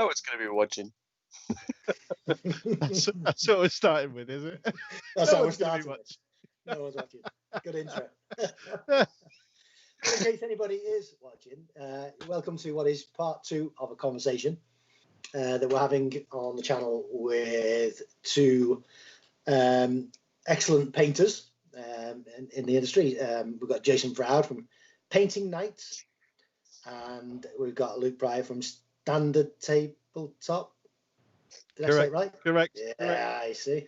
know what's going to be watching. That's what we're starting with, is it? That's what we're starting with. No one's watching. Good intro. In case anybody is watching, welcome to what is part 2 of a conversation that we're having on the channel with two excellent painters in the industry. We've got Jason Froud from Painting Nights, and we've got Luke Pryor from Standard Tabletop. Did I say it right? Correct. Yeah, correct. I see.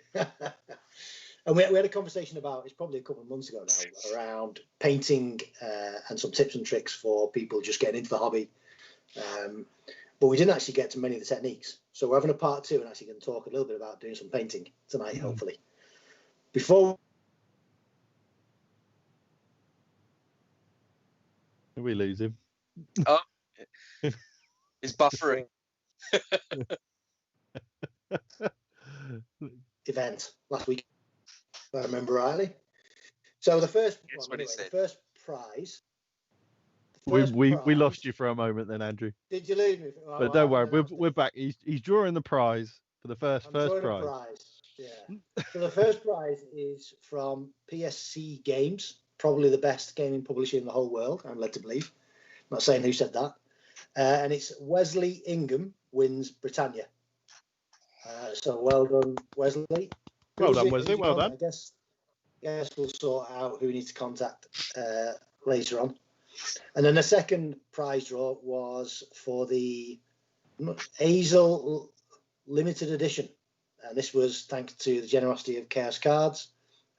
And we had a conversation about, it's probably a couple of months ago now, around painting and some tips and tricks for people just getting into the hobby. But we didn't actually get to many of the techniques. So we're having a part 2 and actually going to talk a little bit about doing some painting tonight, hopefully. Before... We lose him. Oh, it's buffering. event last week, if I remember rightly. So the first prize. We lost you for a moment then, Andrew. Did you lose me? Oh, but don't worry, we're back. He's drawing the prize for the first prize. Yeah. So the first prize is from PSC Games, probably the best gaming publisher in the whole world, I'm led to believe. I'm not saying who said that. And it's Wesley Ingham wins Britannia. So well done, Wesley. Well done, Wesley. Well done. I guess we'll sort out who we need to contact later on. And then the second prize draw was for the Hazel Limited Edition. And this was thanks to the generosity of Chaos Cards.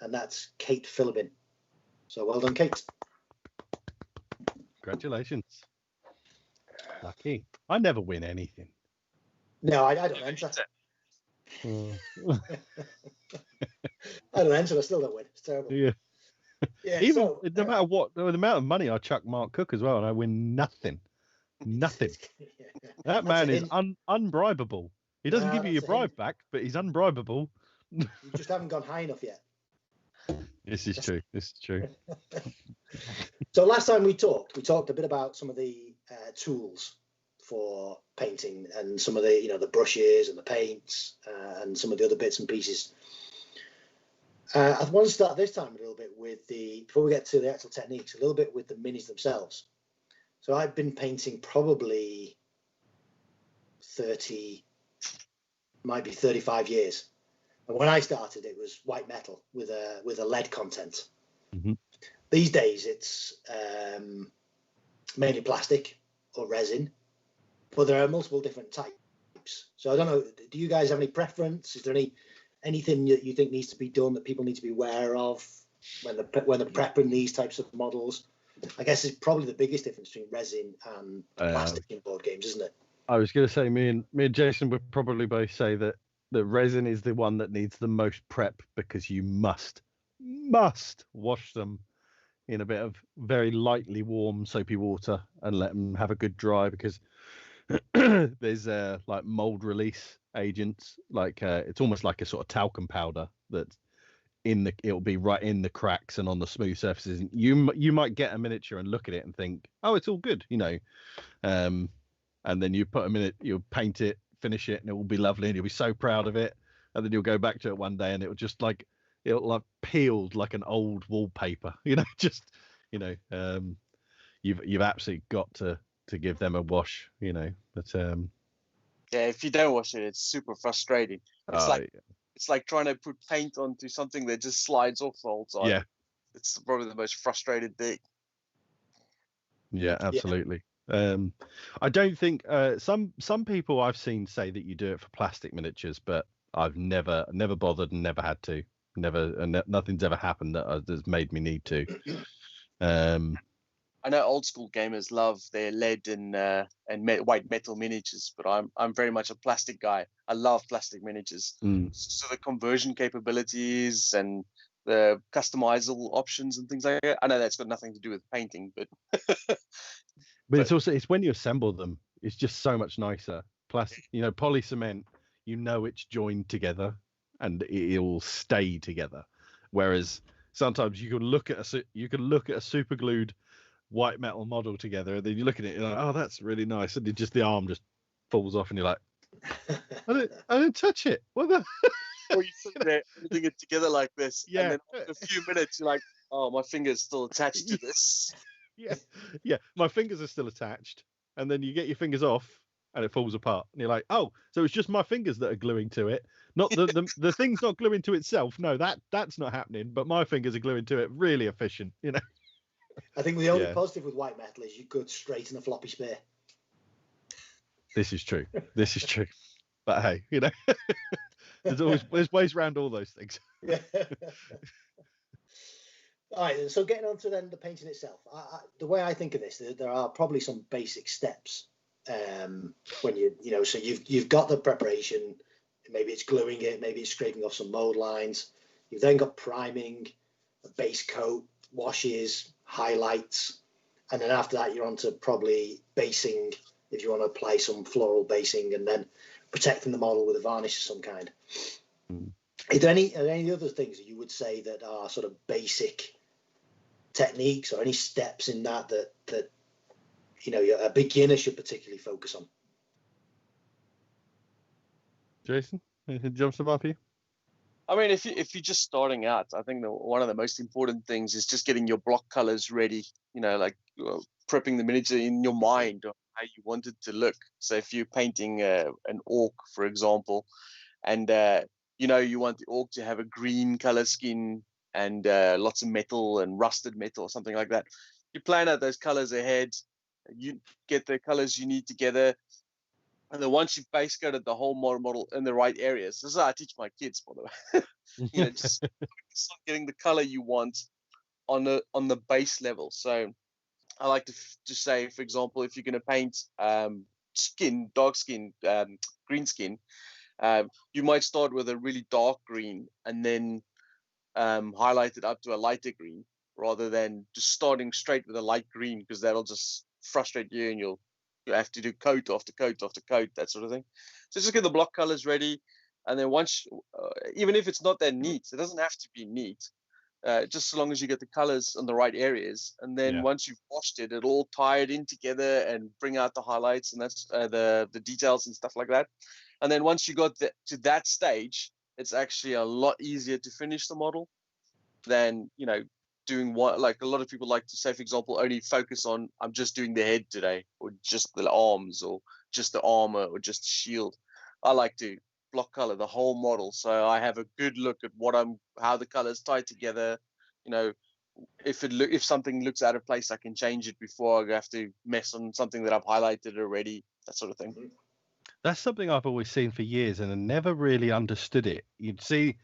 And that's Kate Philbin. So well done, Kate. Congratulations. Lucky. I never win anything. No, I don't enter. I don't enter. I still don't win. It's terrible. Yeah. Even no matter what, the amount of money I chuck Mark Cook as well, and I win nothing. Nothing. That man is unbribable. He doesn't give you your bribe back, but he's unbribable. You just haven't gone high enough yet. This is true. So last time we talked a bit about some of the tools for painting and some of the the brushes and the paints and some of the other bits and pieces. I want to start this time a little bit with before we get to the actual techniques, a little bit with the minis themselves. So I've been painting probably 35 years. And when I started, it was white metal with a lead content. Mm-hmm. These days, it's mainly plastic or resin, but there are multiple different types. So I don't know, do you guys have any preference? Is there anything that you think needs to be done that people need to be aware of when they're prepping these types of models? I guess it's probably the biggest difference between resin and plastic in board games, isn't it? I was going to say, me and Jason would probably both say that the resin is the one that needs the most prep, because you must wash them in a bit of very lightly warm soapy water and let them have a good dry, because there's like mold release agents, like it's almost like a sort of talcum powder that's it'll be right in the cracks and on the smooth surfaces. You might get a miniature and look at it and think, oh, it's all good, and then you put a minute, you'll paint it, finish it, and it will be lovely, and you'll be so proud of it. And then you'll go back to it one day, and it'll peeled like an old wallpaper. You've absolutely got to give them a wash. But yeah, if you don't wash it, it's super frustrating. It's like trying to put paint onto something that just slides off the whole time. Yeah, it's probably the most frustrated thing. Yeah, absolutely. I don't think some people I've seen say that you do it for plastic miniatures, but I've never bothered and never had to. Nothing's ever happened that has made me need to. I know old school gamers love their lead and white metal miniatures, but I'm very much a plastic guy. I love plastic miniatures. So the conversion capabilities and the customizable options and things like that. I know that's got nothing to do with painting, but it's when you assemble them, it's just so much nicer. Plastic, poly cement, it's joined together and it'll stay together. Whereas sometimes you can look at a super glued white metal model together, and then you look at it, you're like, oh, that's really nice, and the arm just falls off, and you're like, I didn't touch it. What the? Or you sit there holding it together like this, Yeah. and then after a few minutes, you're like, oh, my finger's still attached to this. Yeah. My fingers are still attached, and then you get your fingers off, and it falls apart, and you're like, oh, so it's just my fingers that are gluing to it, not the thing's not gluing to itself. No, that's not happening, but my fingers are gluing to it. Really efficient, you know. I think the only positive with white metal is you could straighten a floppy spare. This is true. But hey, you know, there's ways around all those things. Yeah. All right, so getting on to then the painting itself. The way I think of this, there are probably some basic steps when so you've got the preparation. Maybe it's gluing it, maybe it's scraping off some mold lines. You've then got priming, a base coat, washes, highlights, and then after that you're on to probably basing if you want to apply some floral basing, and then protecting the model with a varnish of some kind. Are there any other things that you would say that are sort of basic techniques, or any steps in that a beginner should particularly focus on? Jason, anything jumps above you? I mean, if you're just starting out, I think one of the most important things is just getting your block colors ready. Prepping the miniature in your mind of how you want it to look. So if you're painting an orc, for example, and you want the orc to have a green color skin and lots of metal and rusted metal or something like that, you plan out those colors ahead. You get the colors you need together. And then once you've base coated the whole model in the right areas, this is how I teach my kids, by the way. Just start getting the color you want on the base level. So I like to say, for example, if you're going to paint dark skin, green skin, you might start with a really dark green and then highlight it up to a lighter green, rather than just starting straight with a light green, because that'll just frustrate you and you'll have to do coat after coat after coat, that sort of thing. So just get the block colors ready, and then once, even if it's not that neat, it doesn't have to be neat, just so long as you get the colors in the right areas. And then once you've washed it, it'll all tie it in together and bring out the highlights, and that's the details and stuff like that. And then once you got to that stage, it's actually a lot easier to finish the model than doing what, like a lot of people like to say, for example, only focus on, I'm just doing the head today, or just the arms, or just the armor, or just the shield. I like to block color the whole model, so I have a good look at how the colors tie together. If something looks out of place, I can change it before I have to mess on something that I've highlighted already, that sort of thing. That's something I've always seen for years, and I never really understood it. You'd see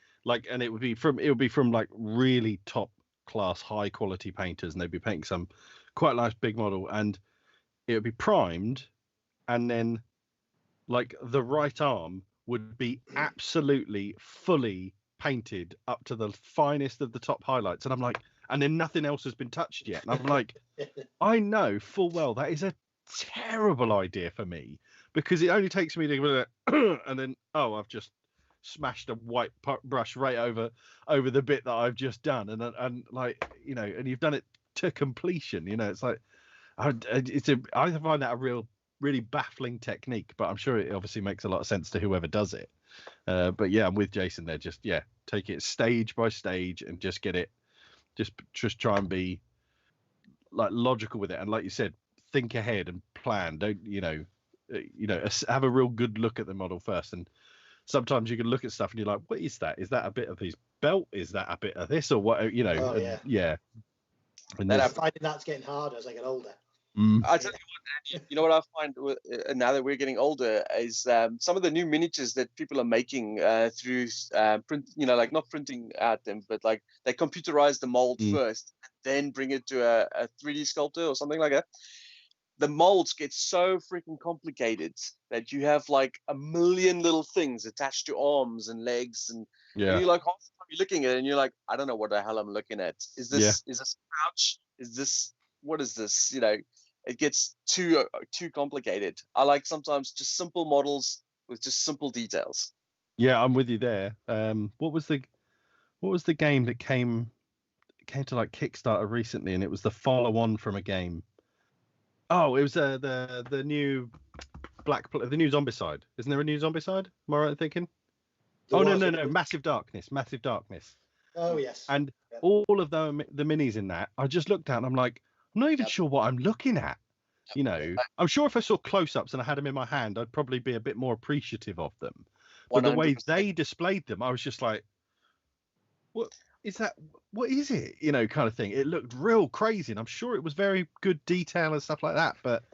and it would be from like really top class, high quality painters, and they'd be painting some quite nice big model, and it would be primed, and then like the right arm would be absolutely fully painted up to the finest of the top highlights, and I'm like, and then nothing else has been touched yet, and I'm like, I know full well that is a terrible idea for me, because it only takes me to and then I've just smashed a white brush right over the bit that I've just done, and like, and you've done it to completion. It's like I find that a really baffling technique, but I'm sure it obviously makes a lot of sense to whoever does it. But yeah, I'm with Jason there. Just take it stage by stage and just get it. Just try and be like logical with it, and like you said, think ahead and plan. Don't have a real good look at the model first. And sometimes you can look at stuff and you're like, what is that? Is that a bit of his belt? Is that a bit of this, or what? Yeah. And I'm finding that's getting harder as I get older. I tell you what, I find now that we're getting older is some of the new miniatures that people are making through print, like not printing out them, but like they computerize the mold first, then bring it to a 3D sculptor or something like that. The molds get so freaking complicated that you have like a million little things attached to arms and legs, and you're like half the time you're looking at it and you're like, I don't know what the hell I'm looking at. Is this a pouch? What is this? It gets too complicated. I like sometimes just simple models with just simple details. Yeah, I'm with you there. What was the game that came to like Kickstarter recently, and it was the follow-on from a game? Oh, it was the new the new Zombicide. Isn't there a new Zombicide? Am I right in thinking? No, Massive Darkness. Oh yes. And all of the minis in that, I just looked at and I'm like, I'm not even sure what I'm looking at. You know, I'm sure if I saw close-ups and I had them in my hand, I'd probably be a bit more appreciative of them. But 100%. The way they displayed them, I was just like, what is that? What is it? You know, kind of thing. It looked real crazy, and I'm sure it was very good detail and stuff like that. But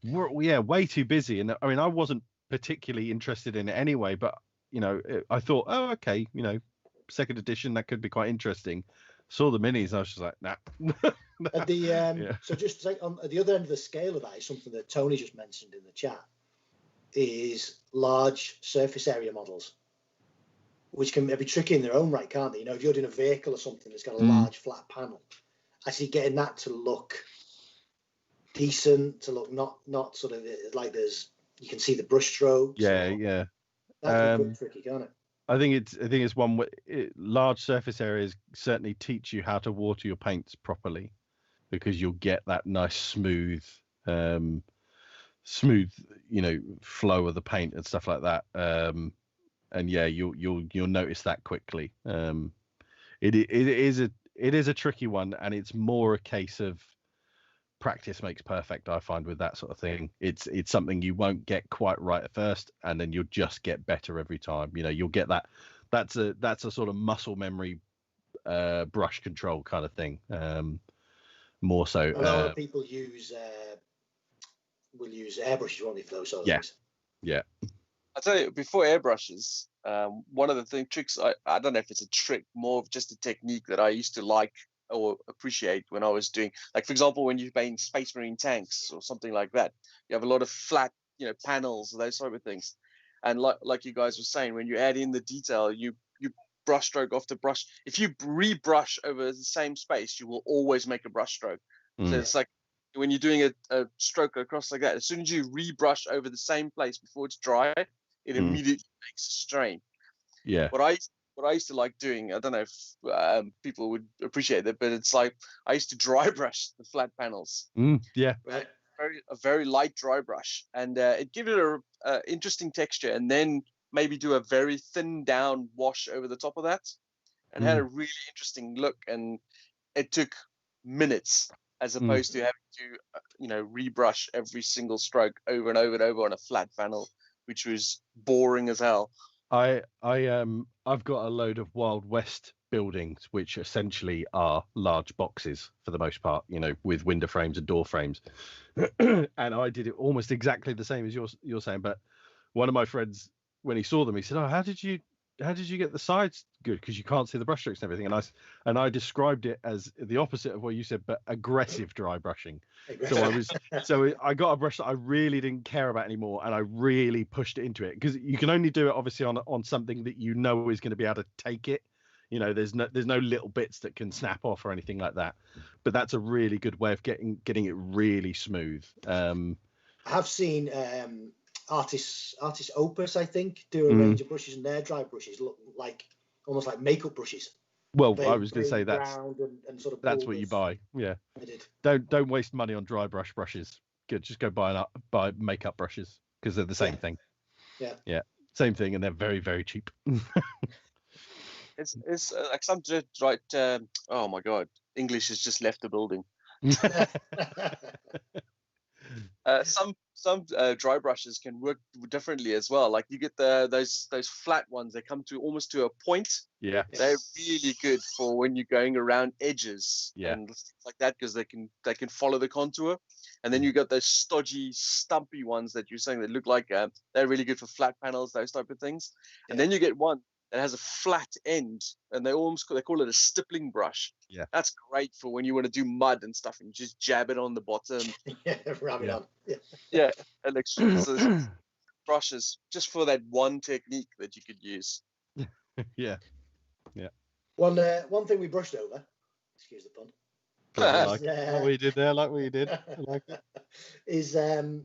we're way too busy. And I mean, I wasn't particularly interested in it anyway. But you know, I thought, oh, okay, you know, second edition, that could be quite interesting. Saw the minis, and I was just like, nah. At the so just to say, at the other end of the scale of that is something that Tony just mentioned in the chat, is large surface area models, which can be tricky in their own right, can't they? You know, if you're doing a vehicle or something that's got a large flat panel, actually getting that to look decent, to look not sort of like you can see the brush strokes. Yeah. That can be tricky, can't it? I think it's one where large surface areas certainly teach you how to water your paints properly, because you'll get that nice smooth, you know, flow of the paint and stuff like that. And yeah, you'll notice that quickly. It is a tricky one, and it's more a case of practice makes perfect. I find with that sort of thing, it's something you won't get quite right at first, and then you'll just get better every time. You know, you'll get that. That's a sort of muscle memory, brush control kind of thing. More so. A lot of people will use airbrushes, won't they, for those sort of things? Yeah. I'll tell you, before airbrushes, one of the tricks, I don't know if it's a trick, more of just a technique that I used to like or appreciate when I was doing, like, for example, when you paint Space Marine tanks or something like that, you have a lot of flat, you know, panels, those sort of things. And like you guys were saying, when you add in the detail, you brush stroke after brush. If you rebrush over the same space, you will always make a brush stroke. So it's like when you're doing a stroke across like that, as soon as you rebrush over the same place before it's dry, it immediately makes a strain. Yeah. What I used to like doing, I don't know if people would appreciate it, but it's like I used to dry brush the flat panels. Yeah. A very light dry brush, and it gave it a interesting texture, and then maybe do a very thin down wash over the top of that, and had a really interesting look. And it took minutes, as opposed to having to you know, rebrush every single stroke over and over and over on a flat panel, which was boring as hell. I've got a load of Wild West buildings, which essentially are large boxes for the most part, you know, with window frames and door frames. And I did it almost exactly the same as you're saying. But one of my friends, when he saw them, he said, "Oh, how did you get the sides good? Because you can't see the brush strokes and everything." And I described it as the opposite of what you said, but aggressive dry brushing. So I got a brush that I really didn't care about anymore, and I really pushed it into it, because you can only do it obviously on something that you know is going to be able to take it. You know, there's no little bits that can snap off or anything like that. But that's a really good way of getting it really smooth. I have seen artists Opus, I think, do a range of brushes, and their dry brushes look like almost like makeup brushes. Well, I was going to say that's sort of that's what you buy. Yeah. I did. Don't waste money on dry brushes. Good, just go buy makeup brushes, because they're the same thing. Yeah, same thing, and they're very, very cheap. It's like some right. Oh my God, English has just left the building. Some dry brushes can work differently as well. Like you get those flat ones. They come to almost to a point. Yeah, they're really good for when you're going around edges and things like that, because they can follow the contour. And then you got those stodgy, stumpy ones that you're saying that look like they're really good for flat panels, those type of things. And then you get one that has a flat end, and they call it a stippling brush. Yeah, that's great for when you want to do mud and stuff, and you just jab it on the bottom. Rub it on. Yeah, so brushes just for that one technique that you could use. Yeah. One thing we brushed over. Excuse the pun. Like what you did there, like what you did. I like it. Is the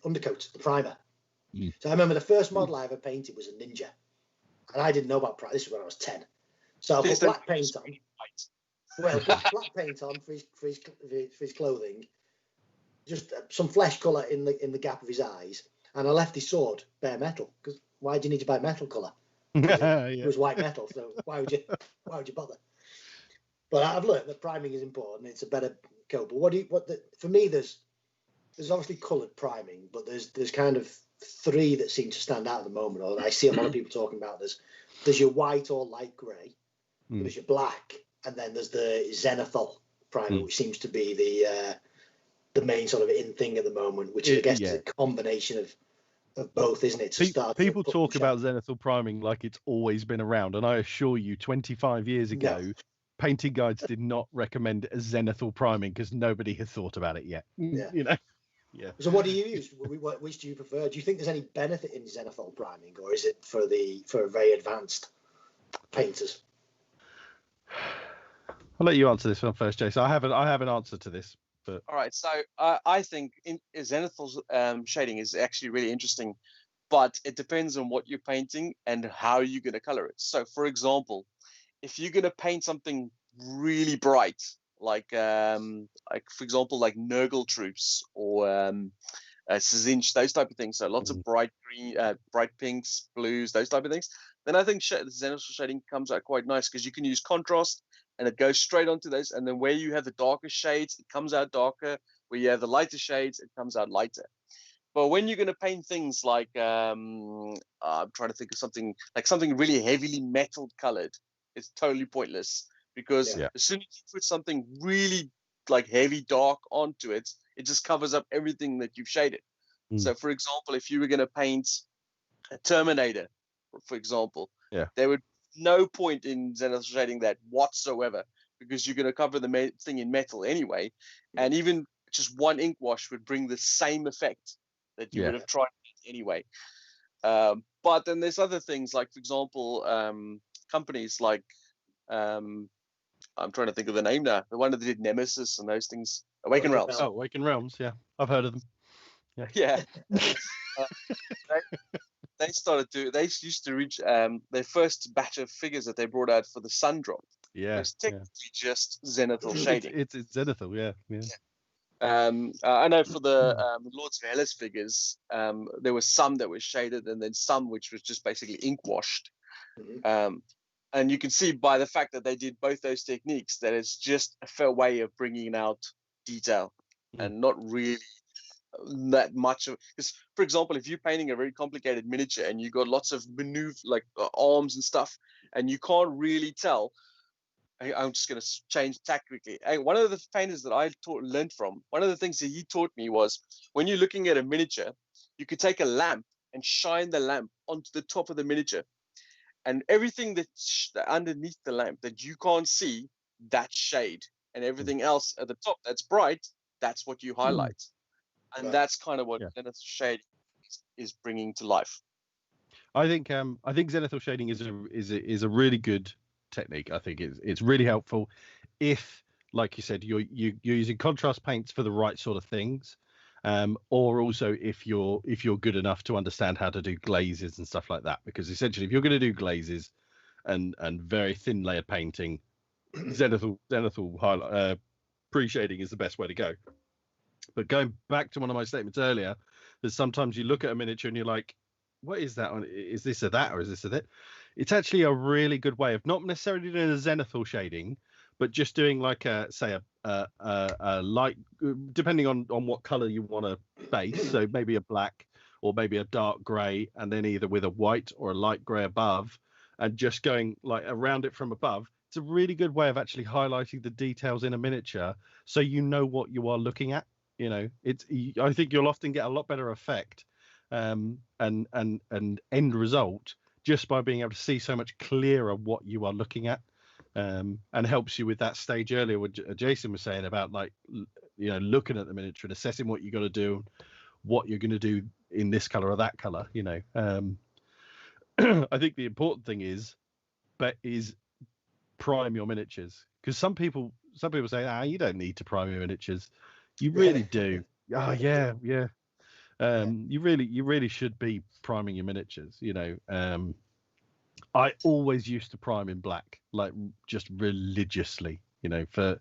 undercoat, the primer. So I remember the first model I ever painted was a Ninja, and I didn't know about primer. This was when I was 10. So I put black paint on. Well, black paint on for his clothing, just some flesh colour in the gap of his eyes, and I left his sword bare metal. Because why do you need to buy metal colour? It was white metal, so why would you bother? But I've learned that priming is important. It's a better coat. But for me, there's obviously coloured priming, but there's kind of three that seem to stand out at the moment, or I see a lot of people talking about. There's your white or light grey, there's your black, and then there's the zenithal primer, which seems to be the main sort of in thing at the moment, which I guess is a combination of both, isn't it? People talk about zenithal priming like it's always been around, and I assure you, 25 years ago, painting guides did not recommend a zenithal priming because nobody had thought about it yet. Yeah. You know. Yeah. So what do you use? Which do you prefer? Do you think there's any benefit in zenithal priming, or is it for very advanced painters? I'll let you answer this one first, Jason. I have an answer to this. But... All right. So I think zenithal shading is actually really interesting, but it depends on what you're painting and how you're going to color it. So, for example, if you're going to paint something really bright, like for example, like Nurgle troops or Sizinch, those type of things. So lots of bright green, bright pinks, blues, those type of things. Then I think the zenithal shading comes out quite nice because you can use contrast and it goes straight onto those. And then where you have the darker shades, it comes out darker. Where you have the lighter shades, it comes out lighter. But when you're going to paint things like, I'm trying to think of something really heavily metal colored, it's totally pointless. Because as soon as you put something really like heavy dark onto it, it just covers up everything that you've shaded. So, for example, if you were going to paint a Terminator, for example, there would be no point in zenithal shading that whatsoever, because you're going to cover the thing in metal anyway, and even just one ink wash would bring the same effect that you would have tried anyway. But then there's other things like, for example, companies like I'm trying to think of the name now. The one that did Nemesis and those things. Awaken Realms. Oh, Awaken Realms. Yeah, I've heard of them. Yeah. They used to reach their first batch of figures that they brought out for the Sun Drop. Yeah. It's technically just zenithal shading. It's zenithal. Yeah. I know for the Lords of Hellas figures, there were some that were shaded and then some which was just basically ink washed. And you can see by the fact that they did both those techniques that it's just a fair way of bringing out detail and not really that much of. Because, for example, if you're painting a very complicated miniature and you got lots of maneuver like arms and stuff, and you can't really tell. I'm just going to change tack quickly. One of the painters that I learned from, one of the things that he taught me was when you're looking at a miniature, you could take a lamp and shine the lamp onto the top of the miniature. And everything that's underneath the lamp that you can't see, that's shade. And everything else at the top that's bright, that's what you highlight. And that's kind of what zenithal shading is bringing to life. I think zenithal shading is a really good technique. I think it's really helpful if, like you said, you're using contrast paints for the right sort of things. Or also if you're good enough to understand how to do glazes and stuff like that, because essentially if you're going to do glazes and very thin layered painting, zenithal highlight pre-shading is the best way to go. But going back to one of my statements earlier, that sometimes you look at a miniature and you're like, what is that? Is this a that or is this a that? It's actually a really good way of not necessarily doing a zenithal shading, but just doing like a light, depending on what color you want to base. So maybe a black or maybe a dark gray, and then either with a white or a light gray above, and just going like around it from above. It's a really good way of actually highlighting the details in a miniature, so you know what you are looking at. You know, I think you'll often get a lot better effect and end result just by being able to see so much clearer what you are looking at. And helps you with that stage earlier what Jason was saying about, like, you know, looking at the miniature and assessing what you got to do, what you're going to do in this color or that color. You know, I think the important thing is prime your miniatures, because some people say, you don't need to prime your miniatures. You really do. Oh yeah. You really should be priming your miniatures. You know. I always used to prime in black, like just religiously, you know, for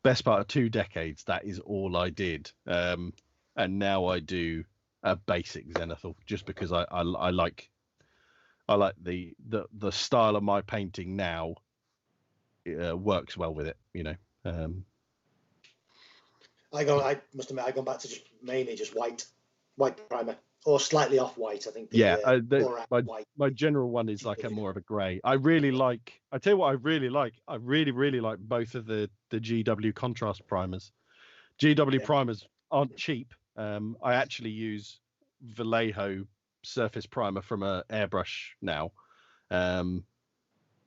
best part of 2 decades, that is all I did. And now I do a basic zenithal just because I like the style of my painting now. Works well with it, you know. I must admit, I've gone back to mainly just white primer, or slightly off white. I think. My general one is like a more of a grey. I really like. I tell you what, I really like. I really like both of the GW contrast primers. GW primers aren't cheap. I actually use Vallejo surface primer from a airbrush now.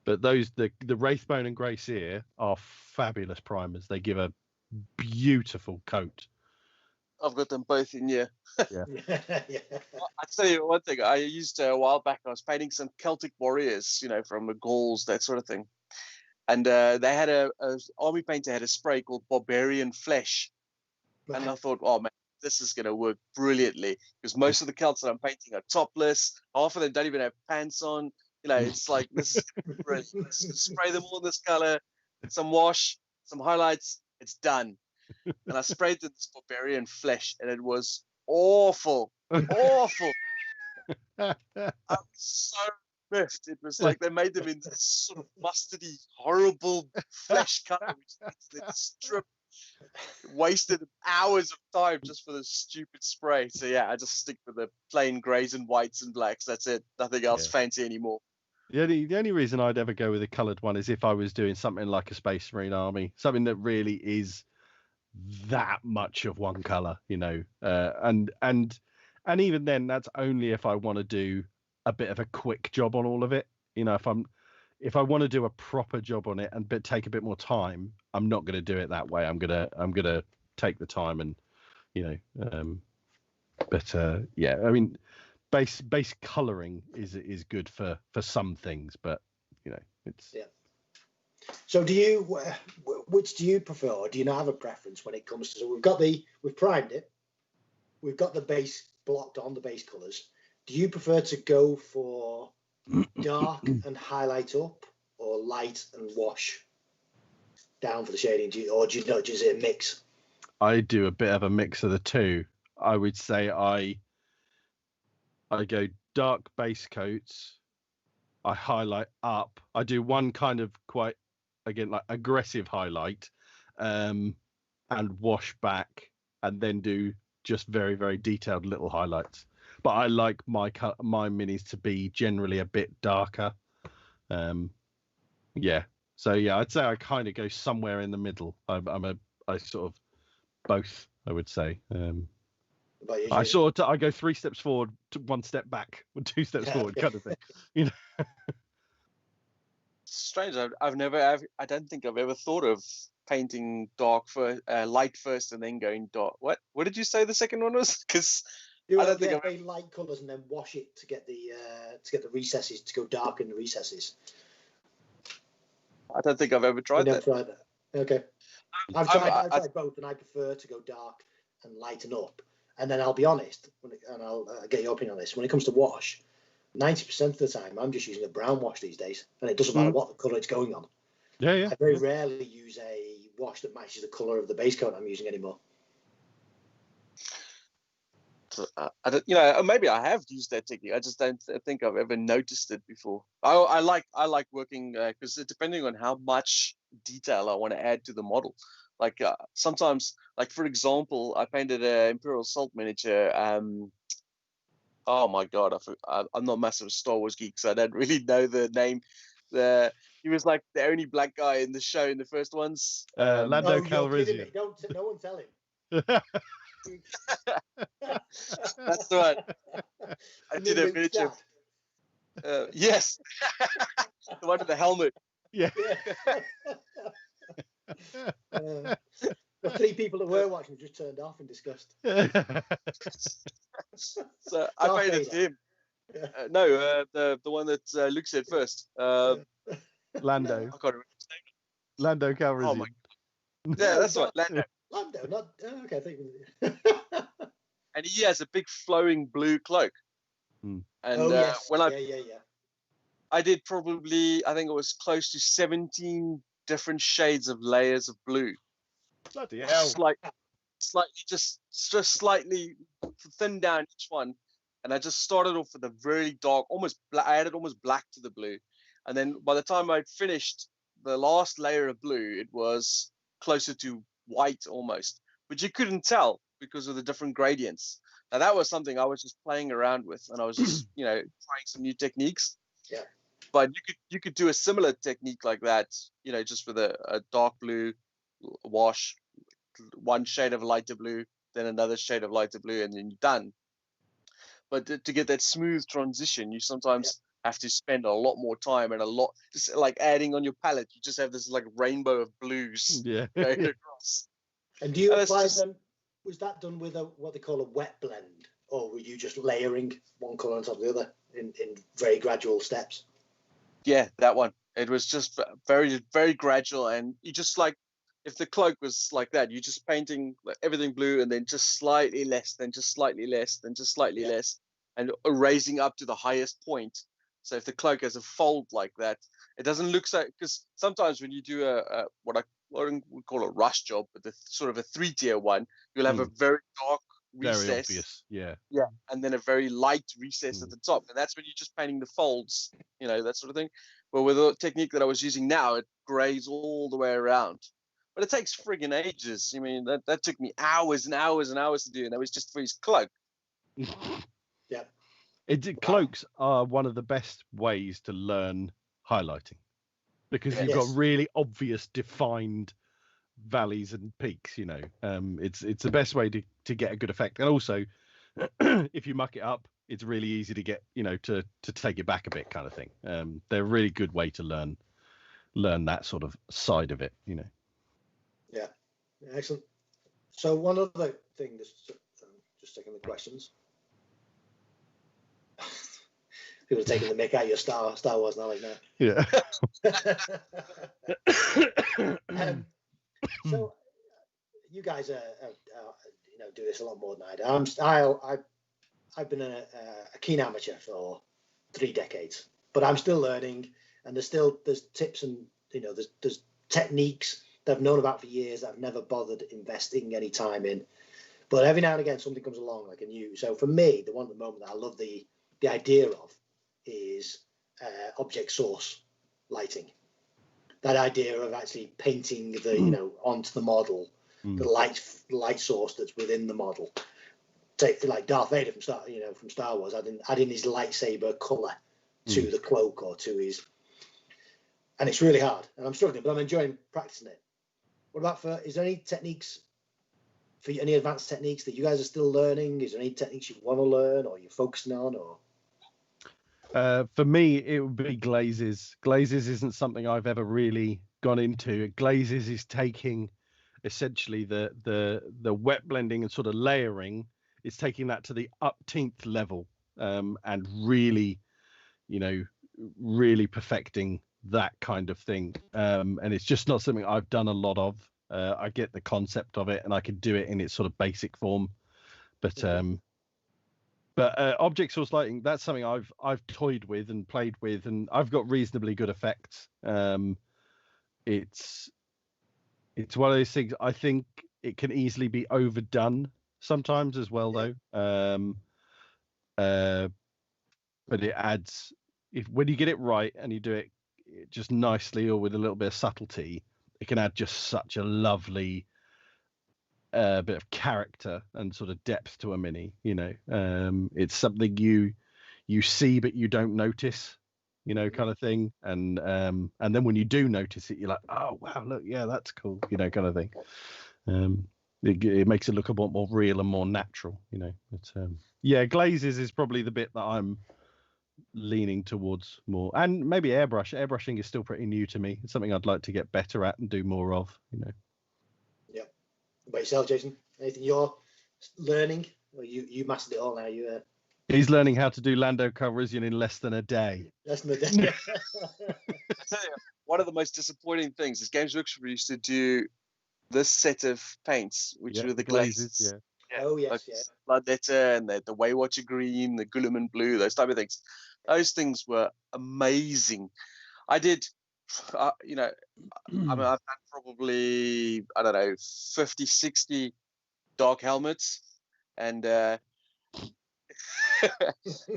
But those the Wraithbone and Grey Seer are fabulous primers. They give a beautiful coat. I've got them both in here. Yeah. I'll tell you one thing. I used a while back. I was painting some Celtic warriors, you know, from the Gauls, that sort of thing. And they had a army painter had a spray called Barbarian Flesh, and I thought, oh man, this is going to work brilliantly because most of the Celts that I'm painting are topless. Half of them don't even have pants on. You know, it's like this is brilliant. Let's spray them all this color, some wash, some highlights. It's done. And I sprayed this Barbarian Flesh, and it was awful. Awful. I was so miffed. It was like they made them in this sort of mustardy, horrible flesh color, which they strip. Wasted hours of time just for this stupid spray. So yeah, I just stick with the plain greys and whites and blacks. That's it. Nothing else fancy anymore. The only reason I'd ever go with a coloured one is if I was doing something like a Space Marine army, something that really is that much of one colour, you know. And even then, that's only if I want to do a bit of a quick job on all of it. You know, if I want to do a proper job on it and take a bit more time, I'm not going to do it that way. I'm gonna take the time and, you know. Yeah, I mean, base colouring is good for some things, but you know, it's So which do you prefer, or do you not have a preference when it comes to? So we've primed it, we've got the base blocked on, the base colours. Do you prefer to go for dark and highlight up, or light and wash down for the shading? Or do you know, is it a mix? I do a bit of a mix of the two. I would say I go dark base coats, I highlight up. I do one kind of quite, again, like aggressive highlight, and wash back, and then do just very, very detailed little highlights. But I like my minis to be generally a bit darker. Yeah. So yeah, I'd say I kind of go somewhere in the middle. I sort of both, I would say. I go 3 steps forward, 1 step back, 2 steps forward, kind of thing. You know. Strange. I don't think I've ever thought of painting dark for light first and then going dark. What did you say the second one was? Because I don't think very light colours and then wash it to get the recesses to go dark in the recesses. I don't think I've ever tried that. Tried that. Okay. I've tried both, and I prefer to go dark and lighten up. And then I'll be honest, and I'll get your opinion on this. When it comes to wash, 90% of the time I'm just using a brown wash these days, and it doesn't matter what the colour it's going on. Yeah. I very rarely use a wash that matches the colour of the base coat I'm using anymore. I don't, you know, maybe I have used that technique. I just don't think I've ever noticed it before. I like working because depending on how much detail I want to add to the model. Like sometimes, like for example, I painted an Imperial Assault miniature. Oh my god, I'm not massive Star Wars geek, so I don't really know the name. He was like the only black guy in the show in the first ones. Lando Calrissian. No one tell him. That's the one. I did a miniature. Yes, the one with the helmet. Yeah. The 3 people that were watching just turned off in disgust. So I painted him. No, the one that Luke said first. Lando. I can't remember his name. Lando Calrissian. Oh my. Yeah, that's right. Lando, not okay. And he has a big flowing blue cloak. Mm. And yes. when Yeah. I did probably, I think it was close to 17 different shades of layers of blue. Bloody hell. Just slightly thin down each one. And I just started off with a very dark, almost black. I added almost black to the blue. And then by the time I'd finished the last layer of blue, it was closer to white almost, but you couldn't tell because of the different gradients. Now that was something I was just playing around with, and I was just, trying some new techniques. Yeah. But you could do a similar technique like that, just with a dark blue wash, one shade of lighter blue, then another shade of lighter blue, and then you're done. But to get that smooth transition, you sometimes have to spend a lot more time and a lot, just like adding on your palette. You just have this like rainbow of blues going across. And do you apply them? Was that done with what they call a wet blend, or were you just layering one color on top of the other in very gradual steps? Yeah, that one. It was just very, very gradual, and you just like, if the cloak was like that, you're just painting everything blue, and then just slightly less, then just slightly less, then just slightly less, and raising up to the highest point. So if the cloak has a fold like that, it doesn't look so. Because sometimes when you do what I would call a rush job, but the sort of a 3-tier one, you'll have a very dark recess, very obvious, and then a very light recess at the top, and that's when you're just painting the folds, that sort of thing. But with the technique that I was using now, it grays all the way around. But it takes friggin' ages. I mean, that took me hours and hours and hours to do, and that was just for his cloak. Yeah. Cloaks are one of the best ways to learn highlighting, because you've got really obvious, defined valleys and peaks. It's the best way to get a good effect. And also, if you muck it up, it's really easy to get, to take it back a bit, kind of thing. They're a really good way to learn that sort of side of it. Yeah, excellent. So one other thing, just taking the questions. People are taking the mick out of your Star Wars knowledge now. Yeah. So you guys are do this a lot more than I do. I've been a keen amateur for 3 decades, but I'm still learning, and there's tips and there's techniques that I've known about for years that I've never bothered investing any time in. But every now and again, something comes along like a new. So for me, the one at the moment that I love the idea of is object source lighting. That idea of actually painting the onto the model, the light source that's within the model. Take like Darth Vader from Star Wars, adding his lightsaber color to the cloak or to his, and it's really hard, and I'm struggling, but I'm enjoying practicing it. What about is there any techniques for any advanced techniques that you guys are still learning? Is there any techniques you want to learn or you're focusing on? Or for me, it would be glazes. Glazes isn't something I've ever really gone into. Glazes is taking essentially the wet blending and sort of layering. It's taking that to the upteenth level, and really, really perfecting that kind of thing. And it's just not something I've done a lot of. I get the concept of it, and I can do it in its sort of basic form. But object source lighting, that's something I've toyed with and played with, and I've got reasonably good effects. It's one of those things. I think it can easily be overdone sometimes as well, though. But it adds, when you get it right and you do it just nicely or with a little bit of subtlety, it can add just such a lovely bit of character and sort of depth to a mini. It's something you see but you don't notice, kind of thing. And then when you do notice it, you're like, oh wow, look, yeah, that's cool, kind of thing. It makes it look a lot more real and more natural, But glazes is probably the bit that I'm leaning towards more, and maybe airbrushing is still pretty new to me. It's something I'd like to get better at and do more of. Yeah. What about yourself, Jason? Anything you're learning? Or you mastered it all now? He's learning how to do Lando Calrissian in less than a day. Less than a day. I tell you, one of the most disappointing things is Games Workshop used to do this set of paints, which were the glazes. Yeah. Oh yes, like Bloodletter and the Waywatcher green, the Guilliman blue, those type of things. Those things were amazing. I did you know, I mean, I've done probably, I don't know, 50, 60 dark helmets, and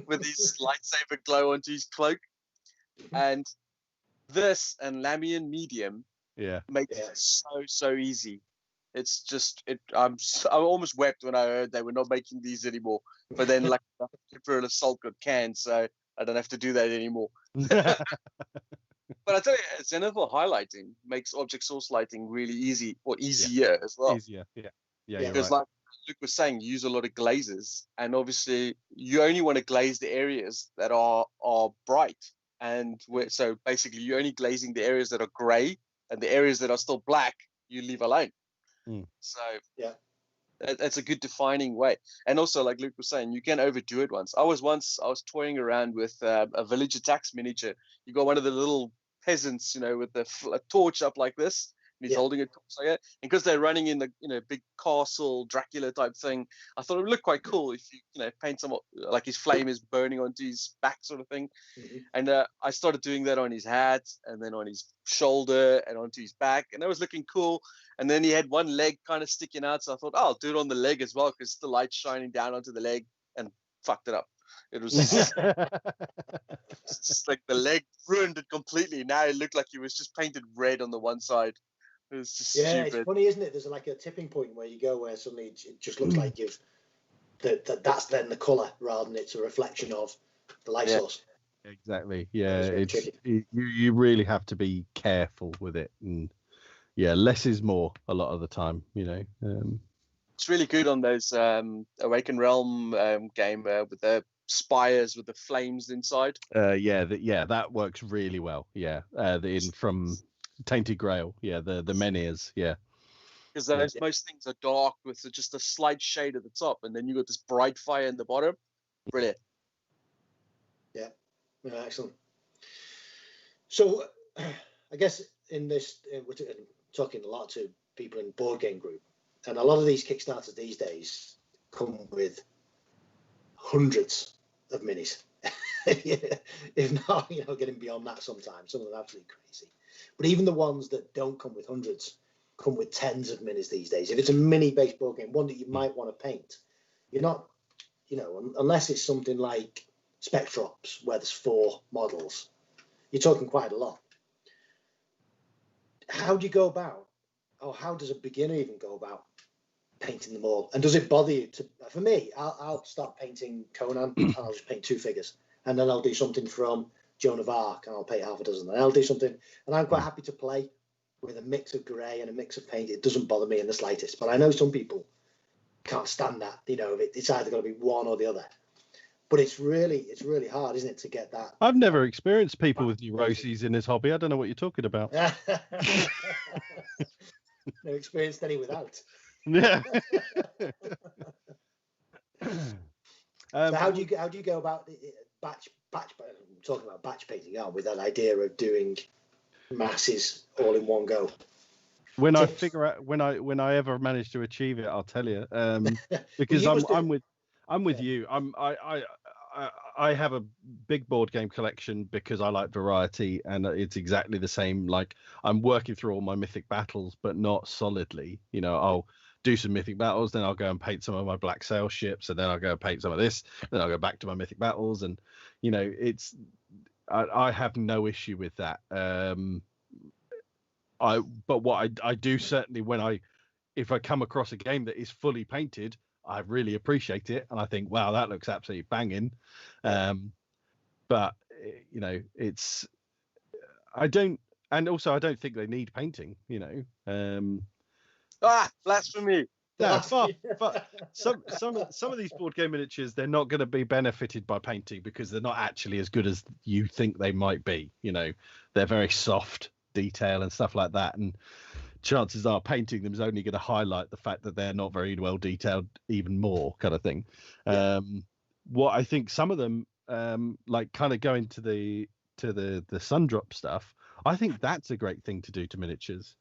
with his lightsaber glow onto his cloak. And this and Lamian medium makes it so easy. It's just I almost wept when I heard they were not making these anymore. But then, like, Imperial Assault got canned, so I don't have to do that anymore. But I tell you, Zenithal highlighting makes object source lighting really easy, or easier as well. Easier, yeah, because like Luke was saying, you use a lot of glazes, and obviously you only want to glaze the areas that are bright, and so basically you're only glazing the areas that are grey, and the areas that are still black you leave alone. So that's a good defining way. And also, like Luke was saying, you can overdo it once. I was toying around with a village attacks miniature. You got one of the little peasants, with a torch up like this, and he's holding a torch like that. And because they're running in the big castle Dracula type thing, I thought it would look quite cool if you paint some, like his flame is burning onto his back sort of thing. And I started doing that on his hat, and then on his shoulder, and onto his back, and that was looking cool. And then he had one leg kind of sticking out, so I thought, I'll do it on the leg as well, because the light's shining down onto the leg, and fucked it up. It was just like the leg ruined it completely. Now it looked like he was just painted red on the one side. It was just stupid. It's funny, isn't it? There's like a tipping point where you go where suddenly it just looks like that's then the colour rather than it's a reflection of the light source. Exactly. Yeah, you really have to be careful with it, and less is more a lot of the time. It's really good on those Awakened Realm game with the spires with the flames inside. That works really well. From Tainted Grail, the menhirs, because most things are dark with just a slight shade at the top, and then you got this bright fire in the bottom. Brilliant. Excellent. So I guess in this we're talking a lot to people in board game group, and a lot of these Kickstarters these days come with hundreds of minis. If not, getting beyond that sometimes. Some of them are absolutely crazy. But even the ones that don't come with hundreds come with tens of minis these days. If it's a mini-based board game, one that you might want to paint, you're not, unless it's something like Spectrops, where there's 4 models, you're talking quite a lot. How do you go about, or how does a beginner even go about painting them all? And does it bother you for me, I'll start painting Conan, and I'll just paint 2 figures, and then I'll do something from Joan of Arc, and I'll paint half a dozen, and I'll do something, and I'm quite happy to play with a mix of grey and a mix of paint. It doesn't bother me in the slightest, but I know some people can't stand that. It's either got to be one or the other. But it's really hard, isn't it, to get that? I've never experienced people with neuroses in this hobby. I don't know what you're talking about. No experienced any without. Yeah. So how do you go about batch? We're talking about batch painting, aren't we? That idea of doing masses all in one go. When I figure out when I ever manage to achieve it, I'll tell you. Because I'm with you. I have a big board game collection because I like variety, and it's exactly the same. Like, I'm working through all my mythic battles, but not solidly. I'll do some mythic battles, then I'll go and paint some of my black sail ships, and then I'll go and paint some of this, then I'll go back to my mythic battles, and I have no issue with that. But what I do certainly if I come across a game that is fully painted, I really appreciate it, and I think, wow, that looks absolutely banging. But I don't think they need painting. Blasphemy! Yeah, but some of these board game miniatures, they're not going to be benefited by painting because they're not actually as good as you think they might be. They're very soft detail and stuff like that, and chances are painting them is only going to highlight the fact that they're not very well detailed even more, kind of thing. What I think some of them like kind of going to the Sundrop stuff, I think that's a great thing to do to miniatures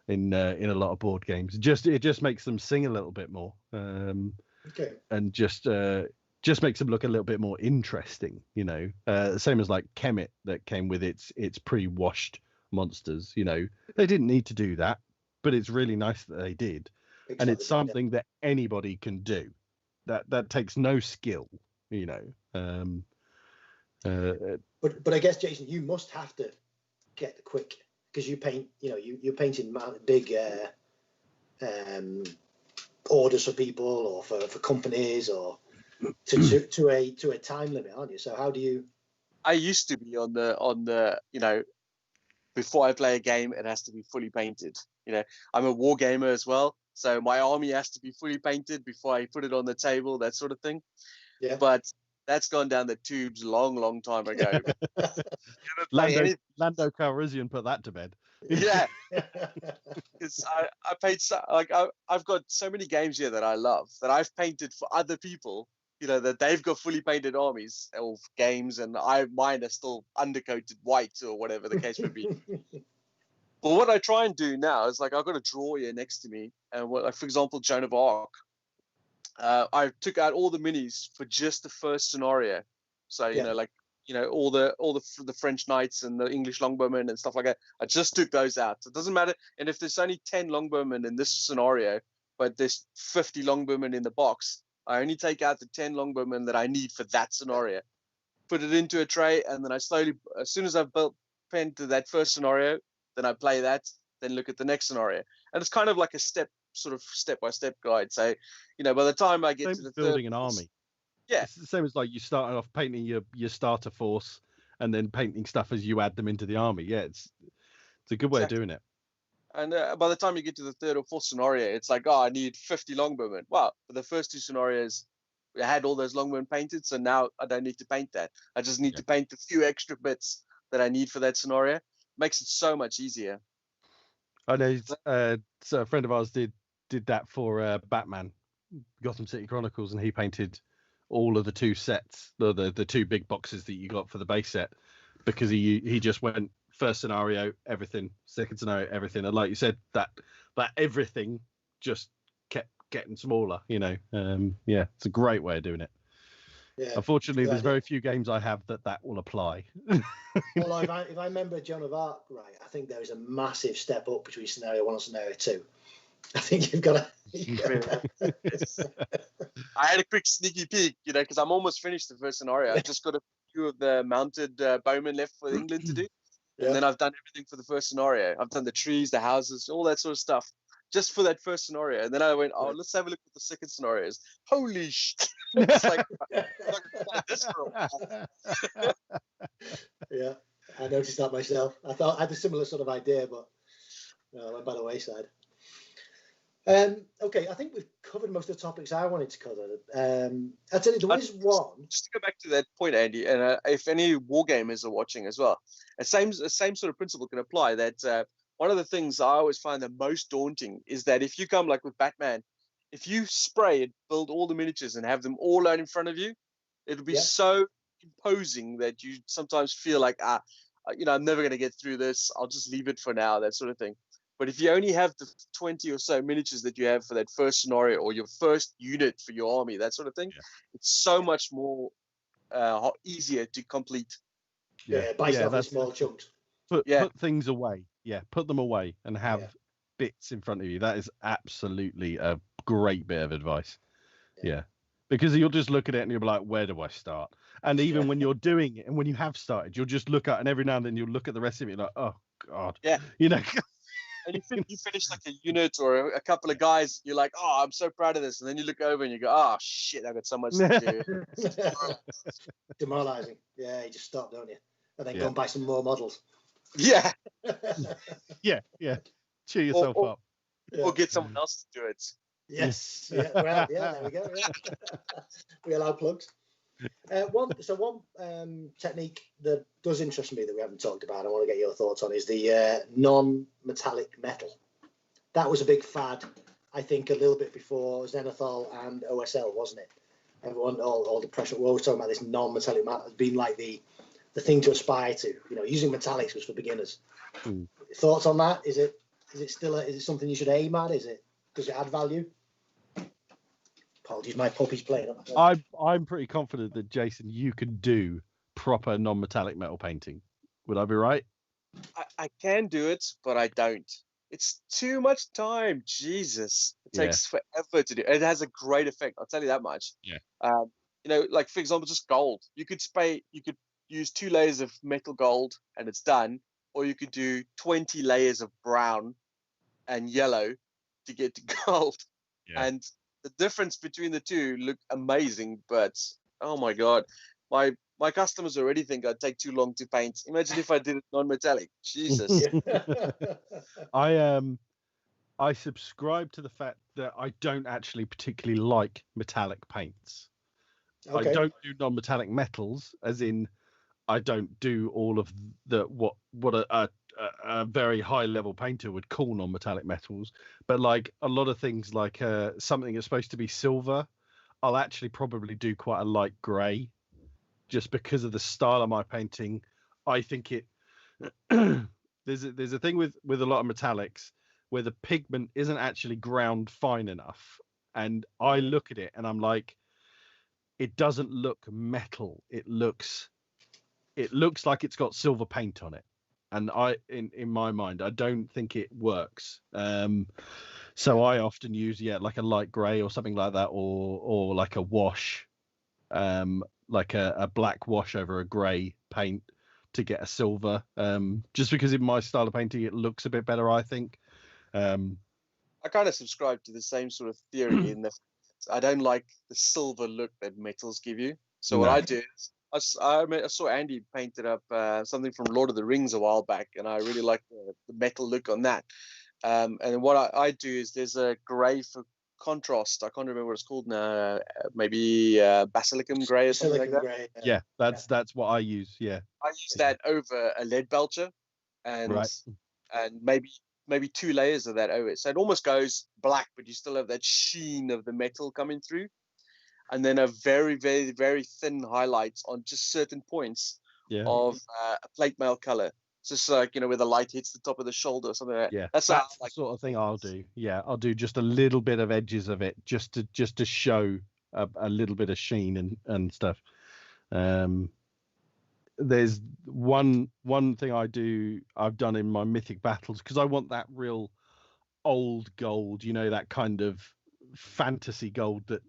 in a lot of board games. It just makes them sing a little bit more, and just makes them look a little bit more interesting. Same as like Kemet that came with its pre-washed monsters. You know, they didn't need to do that, but it's really nice that they did. Exactly. And it's something that anybody can do. That takes no skill, you know. But I guess, Jason, you must have to get the quick, because you paint, you know, you're painting big orders for people or for companies or to a time limit, aren't you? So how do you? I used to be on the you know, before I play a game, it has to be fully painted. You know, I'm a war gamer as well, so my army has to be fully painted before I put it on the table, that sort of thing. Yeah. But that's gone down the tubes long time ago. Lando Calrissian put that to bed. Yeah, because I paid I've got so many games here that I love that I've painted for other people. You know, that they've got fully painted armies or games, and mine are still undercoated white or whatever the case may be. But what I try and do now is, like, I've got a drawer here next to me, and like, for example, Joan of Arc. I took out all the minis for just the first scenario. So you know, like, you know, all the French knights and the English longbowmen and stuff like that. I just took those out. It doesn't matter. And if there's only 10 longbowmen in this scenario, but there's 50 longbowmen in the box, I only take out the 10 longbowmen that I need for that scenario, put it into a tray, and then I slowly, as soon as I've pen to that first scenario, then I play that, then look at the next scenario. And it's kind of like a step-by-step guide. So, you know, by the time I get to the building an army. Yeah, it's the same as like you starting off painting your starter force and then painting stuff as you add them into the army. Yeah, it's a good way of doing it. And by the time you get to the third or fourth scenario, it's like, oh, I need 50 longbowmen. Well, for the first two scenarios, I had all those longbowmen painted, so now I don't need to paint that. I just need to paint the few extra bits that I need for that scenario. Makes it so much easier. I know. So a friend of ours did that for Batman, Gotham City Chronicles, and he painted all of the two sets, the two big boxes that you got for the base set, because he just went first scenario everything, second scenario everything, and like you said, that everything just kept getting smaller, you know. Yeah, it's a great way of doing it. Yeah, unfortunately, there's very few games I have that will apply. Well, if I remember Joan of Arc right, I think there is a massive step up between scenario 1 and scenario 2. I think you've got to. I had a quick sneaky peek, you know, because I'm almost finished the first scenario. I just got a few of the mounted bowmen left for England to do, and then I've done everything for the first scenario. I've done the trees, the houses, all that sort of stuff, just for that first scenario. And then I went, oh, let's have a look at the second scenarios. Holy shit! It's like, this for a while. Yeah, I noticed that myself. I had a similar sort of idea, but I went by the wayside. Okay, I think we've covered most of the topics I wanted to cover. I'll tell you, there is one. Just to go back to that point, Andy, and if any wargamers are watching as well, the same sort of principle can apply. That one of the things I always find the most daunting is that if you come like with Batman, if you spray and build all the miniatures and have them all out in front of you, it'll be so imposing that you sometimes feel like, you know, I'm never going to get through this. I'll just leave it for now, that sort of thing. But if you only have the 20 or so miniatures that you have for that first scenario or your first unit for your army, that sort of thing, it's so much more easier to complete. Buy stuff in small chunks. Put things away. Yeah, put them away and have bits in front of you. That is absolutely a great bit of advice. Yeah. Because you'll just look at it and you'll be like, where do I start? And even when you're doing it and when you have started, you'll just look at, and every now and then you'll look at the rest of it like, oh, God. Yeah. You know? And you finish like a unit or a couple of guys, you're like, oh, I'm so proud of this. And then you look over and you go, oh, shit, I've got so much to do. Demoralizing. Yeah, you just stop, don't you? And then go and buy some more models. Yeah. Yeah. Cheer yourself up. Or get someone else to do it. Yes. Yeah. Well, there we go. Yeah. We allow plugs. One technique that does interest me that we haven't talked about, I want to get your thoughts on, is the non-metallic metal. That was a big fad, I think, a little bit before Zenithal and OSL, wasn't it? Everyone, all the pressure, we're always talking about this non-metallic metal has been like the thing to aspire to. You know, using metallics was for beginners. Thoughts on that? Is it something you should aim at? Does it add value? Apologies, my puppy's playing up. I'm pretty confident that, Jason, you can do proper non-metallic metal painting. Would I be right? I can do it, but I don't. It's too much time. Jesus, it takes forever to do. It has a great effect. I'll tell you that much. Yeah. Like for example, just gold. You could use 2 layers of metal gold and it's done, or you could do 20 layers of brown and yellow to get to gold. Yeah. And the difference between the two look amazing, but oh my god, my customers already think I'd take too long to paint. Imagine if I did it non-metallic. Jesus. I subscribe to the fact that I don't actually particularly like metallic paints. Okay. I don't do non-metallic metals, as in I don't do all of what a very high level painter would call non-metallic metals. But like a lot of things, like something that's supposed to be silver, I'll actually probably do quite a light grey, just because of the style of my painting. I think it there's a thing with a lot of metallics where the pigment isn't actually ground fine enough, and I look at it and I'm like, it doesn't look metal. It looks like it's got silver paint on it, and in my mind I don't think it works. So I often use like a light grey or something like that, or like a wash, like a black wash over a grey paint to get a silver, just because in my style of painting it looks a bit better, I think. I kind of subscribe to the same sort of theory in that I don't like the silver look that metals give you. So what I do is I saw Andy painted up something from Lord of the Rings a while back, and I really like the metal look on that. And what I do is there's a grey for contrast. I can't remember what it's called now. Maybe basilicum grey or something like that. Grey, yeah, that's what I use. Yeah, I use that over a lead belcher, and maybe 2 layers of that over it. So it almost goes black, but you still have that sheen of the metal coming through. And then a very, very, very thin highlights on just certain points of a plate mail color. Just like, where the light hits the top of the shoulder or something like that. Yeah, that's the sort of thing I'll do. Yeah, I'll do just a little bit of edges of it, just to show a little bit of sheen and stuff. There's one thing I've done in my mythic battles, because I want that real old gold, that kind of fantasy gold that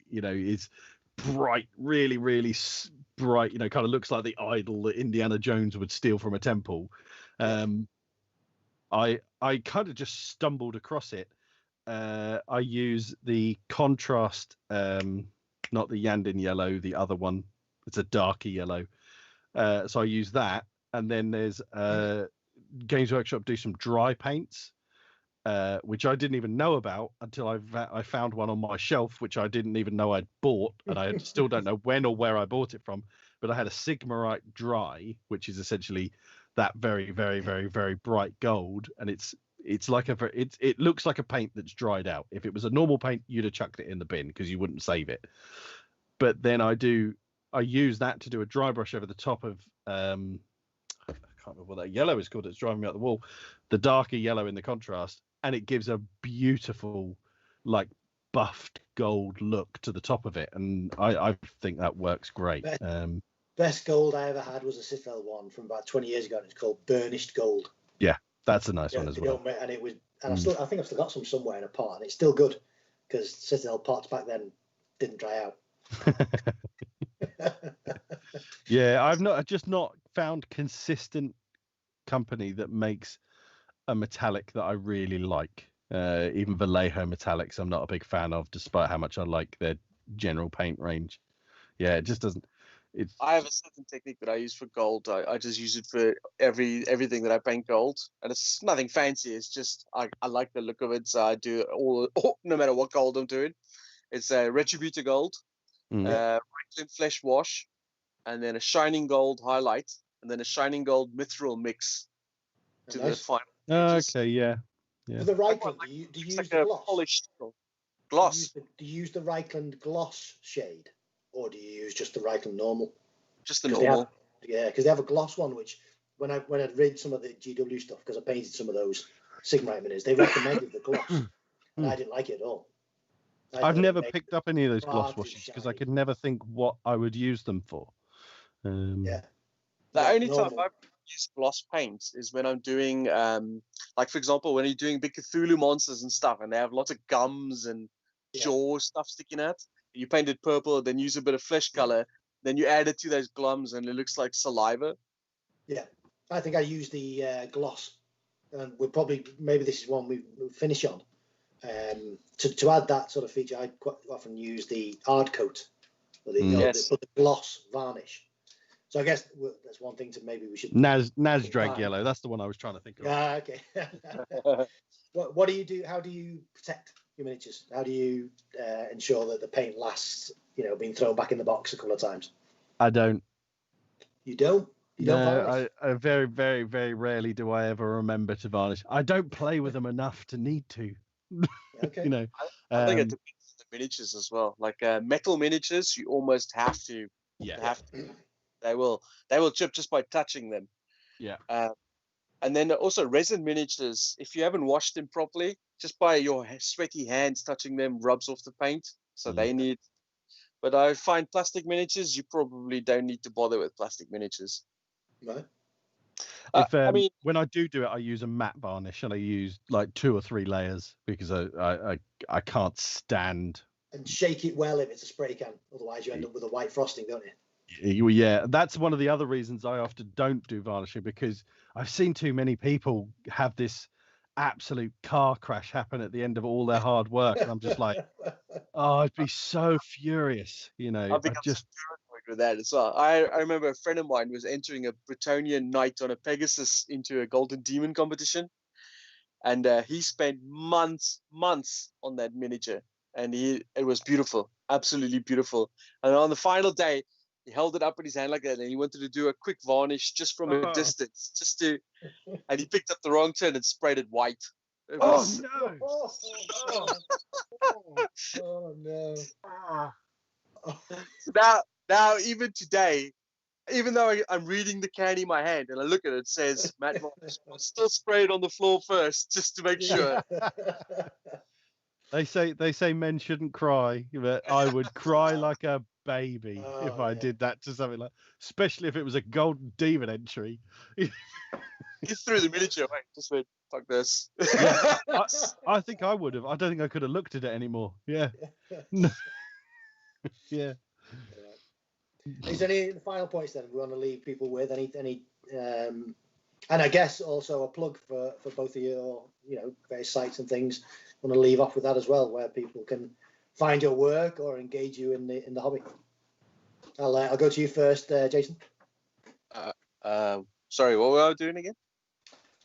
is bright, really, really bright, kind of looks like the idol that Indiana Jones would steal from a temple. I kind of just stumbled across it. I use the contrast, not the Yandin yellow, the other one. It's a darker yellow. So I use that, and then there's Games Workshop do some dry paints, which I didn't even know about until I found one on my shelf, which I didn't even know I'd bought, and I still don't know when or where I bought it from. But I had a Sigmarite dry, which is essentially that very, very, very, very bright gold, and it's like it looks like a paint that's dried out. If it was a normal paint, you'd have chucked it in the bin because you wouldn't save it. But then I use that to do a dry brush over the top of I can't remember what that yellow is called. It's driving me up the wall. The darker yellow in the contrast, and it gives a beautiful, like, buffed gold look to the top of it, and I think that works great. Best gold I ever had was a Citadel one from about 20 years ago, and it's called burnished gold. Yeah, that's a nice one as well. And it was, and I think I've still got some somewhere in a pot, and it's still good because Citadel pots back then didn't dry out. Yeah, I've just not found consistent company that makes a metallic that I really like. Even Vallejo metallics I'm not a big fan of, despite how much I like their general paint range. Yeah, it just doesn't. I have a certain technique that I use for gold. I just use it for everything that I paint gold, and it's nothing fancy. It's just I like the look of it, so I do all no matter what gold I'm doing. It's a Retributor gold, Franklin flesh wash, and then a shining gold highlight, and then a shining gold mithril mix to the final. Okay, yeah. For the Reichland, do you use like the a gloss? polished gloss? Do you use the Reichland gloss shade, or do you use just the Reichland normal? Just the normal. Because they have a gloss one, which when I read some of the GW stuff, because I painted some of those Sigmarite minis, they recommended the gloss, and I didn't like it at all. I've never picked up any of those gloss washes because I could never think what I would use them for. The only time use gloss paint is when I'm doing, like for example, when you're doing big Cthulhu monsters and stuff, and they have lots of gums and jaw stuff sticking out. You paint it purple, then use a bit of flesh color, then you add it to those glums, and it looks like saliva. Yeah, I think I use the gloss, and maybe this is one we finish on. To add that sort of feature, I quite often use the hard coat, or the gloss varnish. So I guess that's one thing we should. Naz drag yellow. That's the one I was trying to think of. Okay. What do you do? How do you protect your miniatures? How do you ensure that the paint lasts? Being thrown back in the box a couple of times. I don't. You don't. You don't varnish? I very, very, very rarely do I ever remember to varnish. I don't play with them enough to need to. Okay. I think it depends on the miniatures as well. Like metal miniatures, you almost have to. Yeah. They will chip just by touching them. Yeah. And then also resin miniatures, if you haven't washed them properly, just by your sweaty hands touching them rubs off the paint. So they need. But I find plastic miniatures, you probably don't need to bother with plastic miniatures. No. When I do it, I use a matte varnish, and I use like 2 or 3 layers because I can't stand. And shake it well if it's a spray can, otherwise you end up with a white frosting, don't you? Yeah, that's one of the other reasons I often don't do varnishing, because I've seen too many people have this absolute car crash happen at the end of all their hard work, and I'm just like, oh, I'd be so furious, I think I'm just paranoid with that as well. I remember a friend of mine was entering a Bretonian knight on a Pegasus into a Golden Demon competition, and he spent months on that miniature, and it was beautiful, absolutely beautiful. And on the final day, he held it up in his hand like that, and he wanted to do a quick varnish just from a distance, and he picked up the wrong turn and sprayed it white. No! Oh no! So now, even today, even though I'm reading the can in my hand and I look at it, it says Matt Varnish, I still spray it on the floor first just to make sure. They say men shouldn't cry, but I would cry like a baby if I did that to something like, especially if it was a Golden Demon entry. He threw the miniature away. Just went, fuck this. Yeah, I think I would have. I don't think I could have looked at it anymore. Yeah. Yeah. Is there any final points then we want to leave people with? Any and I guess also a plug for both of your various sites and things. Want to leave off with that as well, where people can find your work or engage you in the hobby. I'll go to you first, Jason. Sorry, what were I doing again?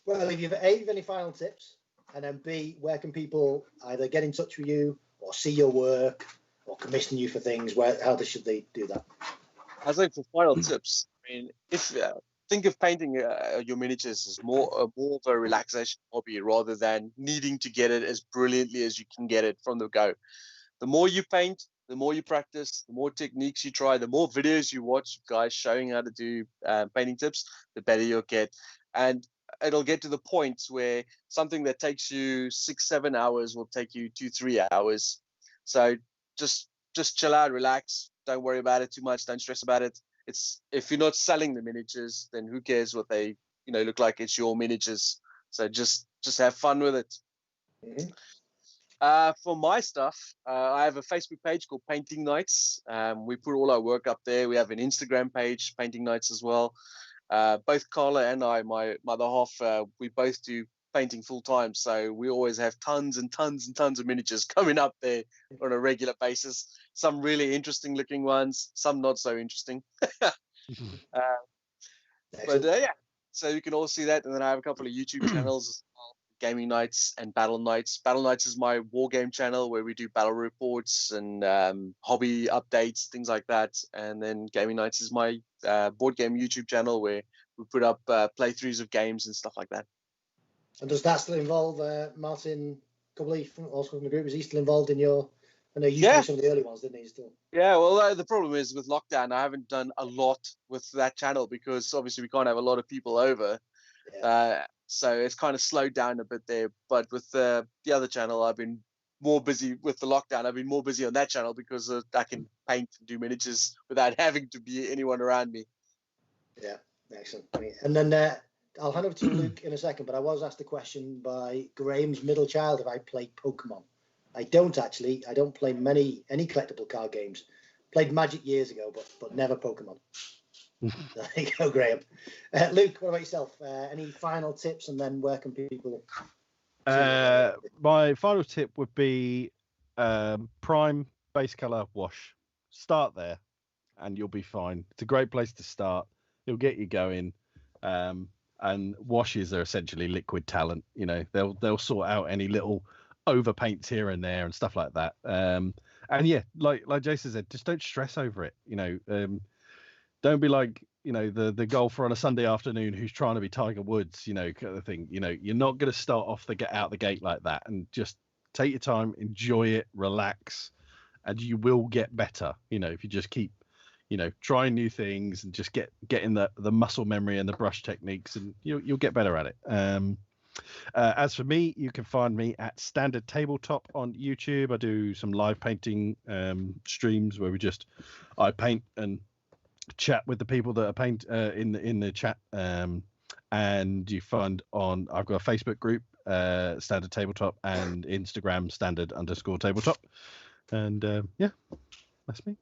Well, if you've any final tips, and then B, where can people either get in touch with you or see your work or commission you for things? How should they do that? I think for final tips, I mean, if think of painting your miniatures as more of a relaxation hobby rather than needing to get it as brilliantly as you can get it from the go. The more you paint, the more you practice, the more techniques you try, the more videos you watch guys showing how to do painting tips, the better you'll get. And it'll get to the point where something that takes you 6-7 hours will take you 2-3 hours. So just chill out, relax. Don't worry about it too much. Don't stress about it. It's if you're not selling the miniatures, then who cares what they look like? It's your miniatures. So just have fun with it. Mm-hmm. For my stuff, I have a Facebook page called Painting Nights. We put all our work up there. We have an Instagram page, Painting Nights as well. Both Carla and I, my other half, we both do painting full time. So we always have tons and tons and tons of miniatures coming up there on a regular basis. Some really interesting looking ones, some not so interesting. But yeah, so you can all see that. And then I have a couple of YouTube channels as well, Gaming Nights and Battle Nights. Battle Nights is my war game channel where we do battle reports and hobby updates, things like that. And then Gaming Nights is my board game YouTube channel where we put up playthroughs of games and stuff like that. And does that still involve Martin Cubley, also from the group? Is he still involved in your? I know you did some of the early ones, didn't he? Still. Yeah, well, the problem is with lockdown, I haven't done a lot with that channel because obviously we can't have a lot of people over. Yeah. So it's kind of slowed down a bit there. But with the other channel, I've been more busy with the lockdown. I've been more busy on that channel because I can paint and do miniatures without having to be anyone around me. Yeah. Excellent. And then I'll hand over to Luke in a second, but I was asked a question by Graham's middle child if I played Pokemon. I don't actually. I don't play any collectible card games. Played Magic years ago, but never Pokemon. There you go, Graham. Luke, what about yourself? Any final tips, and then where can people? My final tip would be prime base color wash. Start there, and you'll be fine. It's a great place to start. It'll get you going. And washes are essentially liquid talent. You know, they'll sort out any little overpaints here and there and stuff like that. And yeah, like Jason said, just don't stress over it. You know, don't be like, you know, the golfer on a Sunday afternoon who's trying to be Tiger Woods, you know, kind of thing. You know, you're not going to start off out the gate like that, and just take your time, enjoy it, relax, and you will get better. You know, if you just keep, you know, trying new things and just getting the muscle memory and the brush techniques, and you'll get better at it. As for me, you can find me at Standard Tabletop on YouTube. I do some live painting streams where I paint and chat with the people that are paint in the chat. And you find I've got a Facebook group, Standard Tabletop, and Instagram Standard_Tabletop. And yeah, that's me.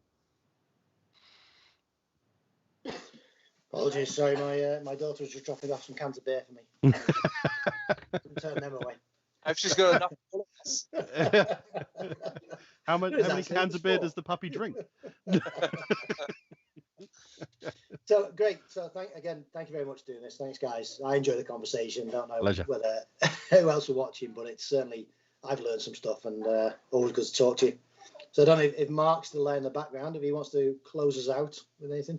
Apologies, sorry, my daughter was just dropping off some cans of beer for me. Turn them away. I've just got enough bullets. How many cans of beer does the puppy drink? So great. So thank you very much for doing this. Thanks, guys. I enjoy the conversation. Don't know Pleasure. Whether who else are watching, but it's certainly I've learned some stuff, and always good to talk to you. So I don't know if Mark's still there in the background, if he wants to close us out with anything.